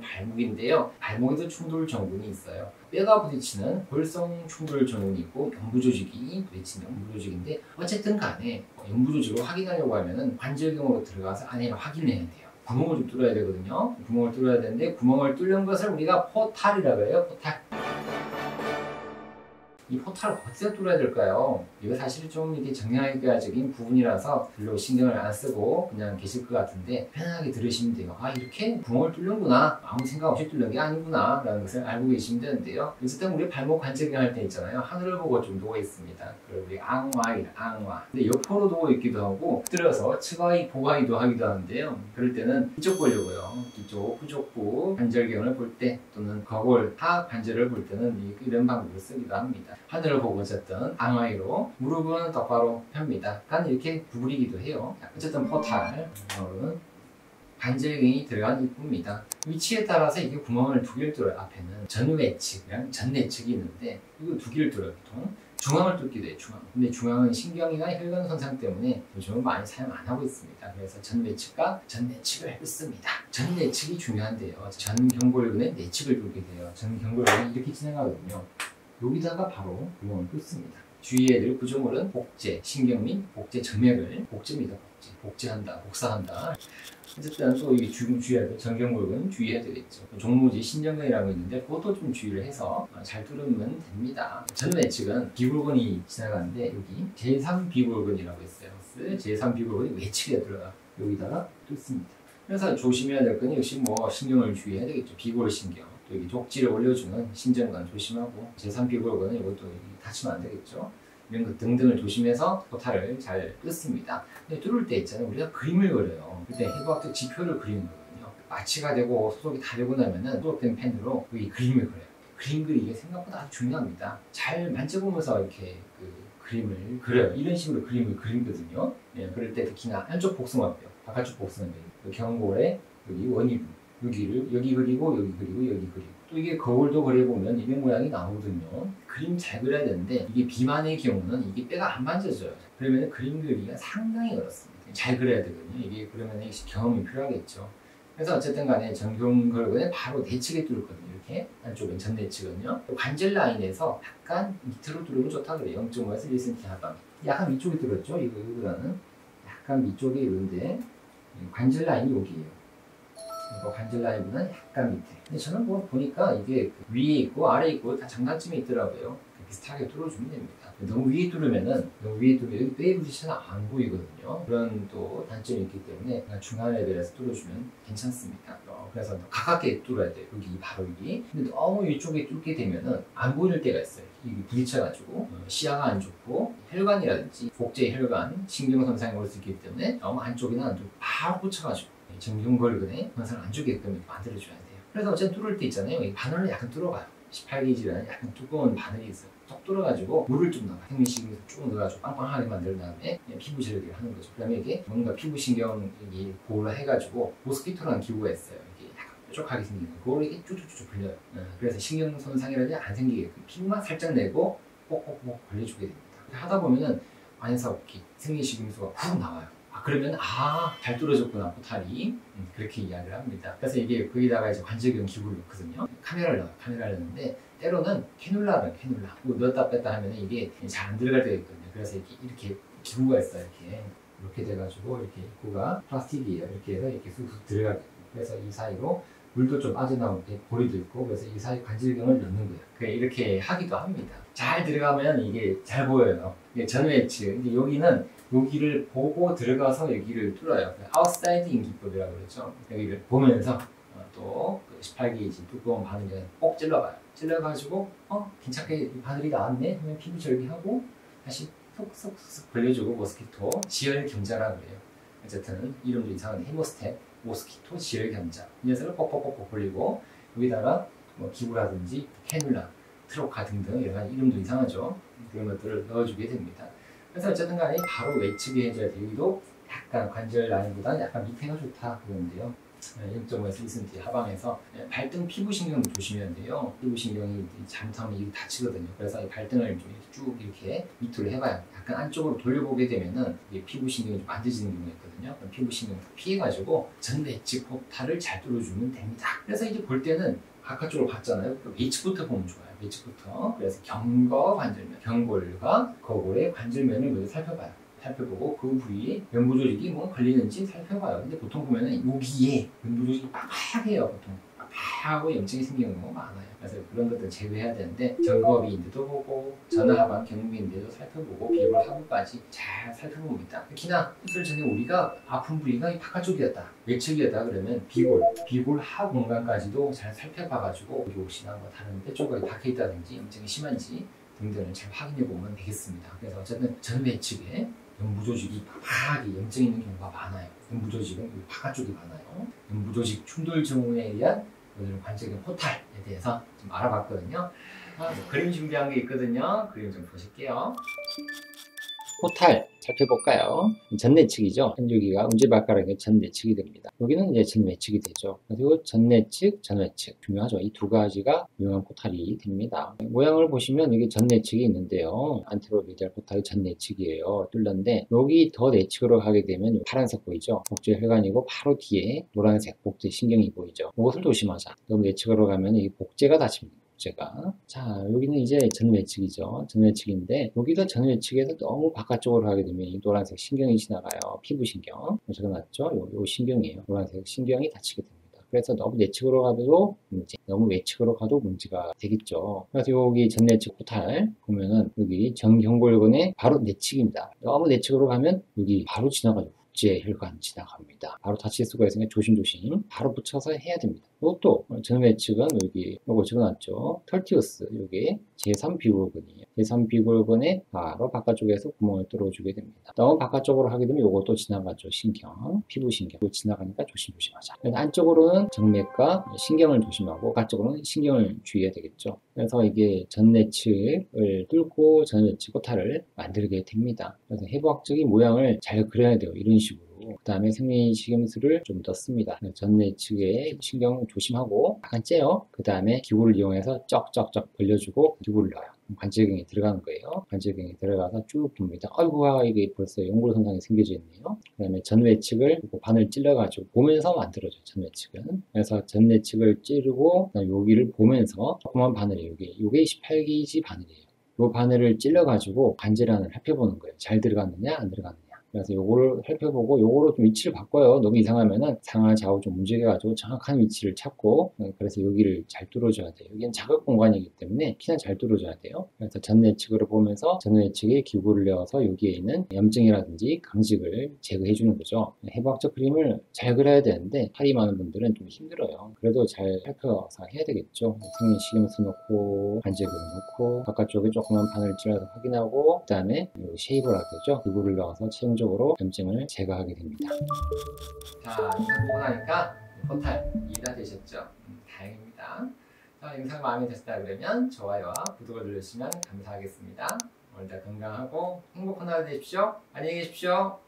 발목인데요. 발목에도 충돌 증후군이 있어요. 뼈가 부딪히는 골성 충돌 증후군이 있고 연부조직이 부딪히는 연부조직인데 어쨌든 간에 연부조직을 확인하려고 하면은 관절경으로 들어가서 안에를 확인해야 돼요. 구멍을 좀 뚫어야 되거든요. 구멍을 뚫어야 되는데 구멍을 뚫는 것을 우리가 포탈이라고 해요. 포탈. 이 포탈을 어디서 뚫어야 될까요? 이거 사실 좀 이게 정형외과적인 부분이라서 별로 신경을 안 쓰고 그냥 계실 것 같은데 편하게 들으시면 돼요. 아, 이렇게 구멍을 뚫는구나, 아무 생각 없이 뚫는 게 아니구나 라는 것을 알고 계시면 되는데요. 어쨌든 우리 발목 관절경 할 때 있잖아요, 하늘을 보고 좀 누워 있습니다. 그리고 우리 앙와이다, 앙와. 근데 옆으로 누워 있기도 하고 들어서 측와이 보와이도 하기도 하는데요. 그럴 때는 이쪽 보려고요. 이쪽 후족부 관절경을 볼 때 또는 거골 하 관절을 볼 때는 이런 방법을 쓰기도 합니다. 하늘을 보고 어쨌든 앙와이로 무릎은 똑바로 펴니다. 약간 이렇게 구부리기도 해요. 어쨌든 포탈, 관절경이 들어간 입구입니다. 위치에 따라서 이게 구멍을 두 개를 뚫어요. 앞에는 전외측이랑 전내측이 있는데 이거 두 개를 뚫어요. 보통 중앙을 뚫기도 해요. 중앙. 근데 중앙은 신경이나 혈관 손상 때문에 요즘은 많이 사용 안 하고 있습니다. 그래서 전외측과 전내측을 뚫습니다. 전내측이 중요한데요. 전경골근의 내측을 뚫게 돼요. 전경골근이 이렇게 진행하거든요. 여기다가 바로 구멍을 뚫습니다. 주의해야 될 구조물은 복제, 신경 및 복제 정맥을 복제입니다. 복제한다, 복사한다. 어쨌든 또 이게 주의해야 될 전경골근 주의해야 되겠죠. 종무지 신경근이라고 있는데 그것도 좀 주의를 해서 잘 뚫으면 됩니다. 전외측은 비골근이 지나가는데 여기 제3비골근이라고 있어요. 제3비골근이 외측에 들어가 여기다가 뚫습니다. 그래서 조심해야 될 건 역시 뭐 신경을 주의해야 되겠죠. 비골신경. 또 여기 족지를 올려주는 신전관 조심하고 제3비골근은 이것도 다치면 안 되겠죠. 이런 것 등등을 조심해서 포탈을 잘 뚫습니다. 근데 뚫을 때 있잖아요, 우리가 그림을 그려요. 그때 해부학적 지표를 그리는 거거든요. 마취가 되고 소독이 다 되고 나면은 소독된 펜으로 여기 그림을 그려요. 그림 그리기가 생각보다 아주 중요합니다. 잘 만져보면서 이렇게 그림을 그려요. 이런 식으로 그림을 그리거든요. 예, 그럴 때 특히나 한쪽 복숭아뼈, 바깥쪽 복숭아뼈, 경골의 여기 원위부, 여기를 여기 그리고 여기 그리고 여기 그리고 또 이게 거울도 그려보면 이게 모양이 나오거든요. 그림 잘 그려야 되는데 이게 비만의 경우는 이게 뼈가 안 만져져요. 그러면 그림 그리기가 상당히 어렵습니다. 잘 그려야 되거든요. 이게 그러면 경험이 필요하겠죠. 그래서 어쨌든 간에 전경골근에 바로 내측에 뚫거든요. 이렇게 한쪽은 전내측은요. 관절 라인에서 약간 밑으로 뚫으면 좋다 그래요. 0.5에서 1cm 하방. 약간 위쪽에 뚫었죠. 이거보다는 약간 위쪽에 이런데 관절 라인이 여기예요. 관절 라인보다는 약간 밑에. 근데 저는 뭐 보니까 이게 위에 있고 아래에 있고 다 장단점이 있더라고요. 비슷하게 뚫어주면 됩니다. 너무 위에 뚫으면 여기 뼈에 부딪혀서 안 보이거든요. 그런 또 단점이 있기 때문에 중간 레벨에서 뚫어주면 괜찮습니다. 그래서 가깝게 뚫어야 돼요. 여기 바로 여기. 근데 너무 이쪽에 뚫게 되면은 안 보일 때가 있어요. 이게 부딪혀가지고 시야가 안 좋고 혈관이라든지 복제 혈관, 신경 손상이 올 수 있기 때문에 너무 안쪽이나 안쪽 바로 꽂혀가지고 전경골근에 손상을 안 주게끔 만들어줘야 돼요. 그래서 어쨌든 뚫을 때 있잖아요. 이 바늘을 약간 뚫어봐요. 18게이지라는 약간 두꺼운 바늘이 있어요. 톡 뚫어가지고 물을 좀 넣어요. 생리식에서 쭉 넣어가지고 빵빵하게 만든 다음에 피부 절개를 하는 거죠. 그다음에 이게 뭔가 피부신경 보호를 해가지고 모스키토라는 기구가 있어요. 이게 약간 뾰족하게 생긴 거. 그걸 이렇게 쭉쭉쭉 불려요. 그래서 신경 손상이라든지 안 생기게끔 피부만 살짝 내고 꼭꼭꼭 벌려주게 됩니다. 하다 보면은 안에서 생리식임수가 훅 나와요. 그러면 잘 뚫어졌구나 포탈이. 그렇게 이야기를 합니다. 그래서 이게 거기다가 이제 관절경 기구를 넣거든요. 카메라를 넣는데 때로는 캐놀라를 넣었다 뺐다 하면 이게 잘 안 들어갈 때가 있거든요. 그래서 이렇게 기구가 있어요. 이렇게 돼가지고 이렇게 입구가 플라스틱이에요. 이렇게 해서 이렇게 쑥쑥 들어가게. 그래서 이 사이로 물도 좀 빠져나오게 고리도 있고, 그래서 이 사이 관절경을 넣는 거예요. 이렇게 하기도 합니다. 잘 들어가면 이게 잘 보여요. 이게 전외측. 근데 여기를 보고 들어가서 여기를 뚫어요. 아웃사이드 인기법이라고 그러죠. 여기를 보면서 또 18게이지 두꺼운 바늘을 꼭 찔러봐요. 찔러가지고 괜찮게 바늘이 나왔네 하면 피부 절개하고 다시 톡톡톡 벌려주고 모스키토 지혈경자라고 그래요. 어쨌든 이름도 이상한데 헤모스탯 모스키토 지혈경자. 이 녀석을 뻑뻑뻑뻑 벌리고 여기다가 뭐 기구라든지 캐놀라, 트로카 등등 이런 이름도 이상하죠. 그런 것들을 넣어주게 됩니다. 그래서 어쨌든 간에 바로 외측에 해줘야 돼요. 여기도 약간 관절 라인보다는 약간 밑에가 좋다 그러는데요. 0.5에서 2cm 하방에서 발등 피부신경도 조심해야 돼요. 피부신경이 잘못하면 이게 다치거든요. 그래서 이 발등을 쭉 이렇게 밑으로 해봐요. 약간 안쪽으로 돌려보게 되면은 이게 피부신경이 좀 만져지는 경우가 있거든요. 그럼 피부신경을 피해가지고 전내측 포탈을 잘 뚫어주면 됩니다. 그래서 이제 볼 때는 바깥쪽으로 봤잖아요. 외측부터 보면 좋아요. 외측부터. 그래서 경거 관절면, 경골과 거골의 관절면을 먼저 살펴보고 그 부위에 면부 조직이 뭐 걸리는지 살펴봐요. 근데 보통 보면은 여기에 면부 조직이 빡빡해요. 보통 빡빡하고 염증이 생기는 경우가 많아요. 그래서 그런 것들 제외해야 되는데 전거비인데도 보고 전하하방 경비인데도 살펴보고 비골 하부까지 잘 살펴봅니다. 특히나 수술 전에 우리가 아픈 부위가 이 바깥쪽이었다, 외측이었다 그러면 비골 하부 공간까지도 잘 살펴봐가지고 혹시나 뭐 다른 뼈 조각이 박혀있다든지 염증이 심한지 등등을 잘 확인해 보면 되겠습니다. 그래서 어쨌든 전외측에 연부조직이 빡빡하게 염증이 있는 경우가 많아요. 연부조직은 바깥쪽이 많아요. 연부조직 충돌 증후에 의한 오늘 관절경 포탈에 대해서 좀 알아봤거든요. 그림 준비한 게 있거든요. 그림 좀 보실게요. 포탈 살펴볼까요? 전내측이죠. 여기가 엄지발가락의 전내측이 됩니다. 여기는 이제 전외측이 되죠. 그리고 전내측, 전외측 중요하죠. 이 두 가지가 유용한 포탈이 됩니다. 모양을 보시면 이게 전내측이 있는데요. 안테로미디알 포탈이 전내측이에요. 뚫렸는데 여기 더 내측으로 가게 되면 파란색 보이죠? 복제 혈관이고 바로 뒤에 노란색 복제 신경이 보이죠. 이것을 조심하자. 너무 내측으로 가면 이 복제가 다칩니다. 자, 여기는 이제 전외측이죠. 전외측인데 여기도 전외측에서 너무 바깥쪽으로 가게 되면 이 노란색 신경이 지나가요. 피부신경. 적어놨죠? 요 신경이에요. 노란색 신경이 다치게 됩니다. 그래서 너무 내측으로 가도 문제, 너무 외측으로 가도 문제가 되겠죠. 그래서 여기 전내측 포탈 보면은 여기 전경골근의 바로 내측입니다. 너무 내측으로 가면 여기 바로 지나가죠. 국제 혈관 지나갑니다. 바로 다칠 수가 있으니까 조심조심 바로 붙여서 해야 됩니다. 이것도 전외측은 여기 요거 적어놨죠. 털티우스 여기 제3비골근이에요. 제3비골근의 바로 바깥쪽에서 구멍을 뚫어주게 됩니다. 너무 바깥쪽으로 하게 되면 요것도 지나가죠. 신경, 피부신경 지나가니까 조심조심하자. 안쪽으로는 정맥과 신경을 조심하고 바깥쪽으로는 신경을 주의해야 되겠죠. 그래서 이게 전내측을 뚫고 전외측 포탈을 만들게 됩니다. 그래서 해부학적인 모양을 잘 그려야 돼요. 이런 식으로. 그 다음에 생리식염수를 좀 넣습니다. 전내측에 신경 조심하고 약간 째요. 그 다음에 기구를 이용해서 쩍쩍쩍 벌려주고 기구를 넣어요. 관절경에 들어가는 거예요. 관절경에 들어가서 쭉 봅니다. 아이고, 이게 벌써 연골손상이 생겨져 있네요. 그 다음에 전외측을 바늘 찔러가지고 보면서 만들어줘요. 전외측은. 그래서 전내측을 찌르고 여기를 보면서 조그만 바늘이에요. 요게 18게이지 바늘이에요. 요 바늘을 찔러가지고 관절안을 살펴보는 거예요. 잘 들어갔느냐 안 들어갔느냐. 그래서 요거를 살펴보고 요거로 좀 위치를 바꿔요. 너무 이상하면은 상하 좌우 좀 움직여가지고 정확한 위치를 찾고, 그래서 여기를 잘 뚫어줘야 돼요. 여기는 자극 공간이기 때문에 피나 잘 뚫어줘야 돼요. 그래서 전내측으로 보면서 전내측에 기구를 넣어서 여기에 있는 염증이라든지 강직을 제거해 주는 거죠. 해부학적 그림을 잘 그려야 되는데 팔이 많은 분들은 좀 힘들어요. 그래도 잘 살펴서 해야 되겠죠. 생리식염수 넣고 관절을 넣고 바깥쪽에 조그만 바늘 찔러서 확인하고 그 다음에 쉐이브를 하겠죠. 기구를 넣어서 최종적으로 염증을 제거하게 됩니다. 자, 영상 보고 나니까 포탈 이해가 되셨죠? 다행입니다. 자, 영상 마음에 드셨다 그러면 좋아요와 구독을 눌러주시면 감사하겠습니다. 오늘도 건강하고 행복한 하루 되십시오. 안녕히 계십시오.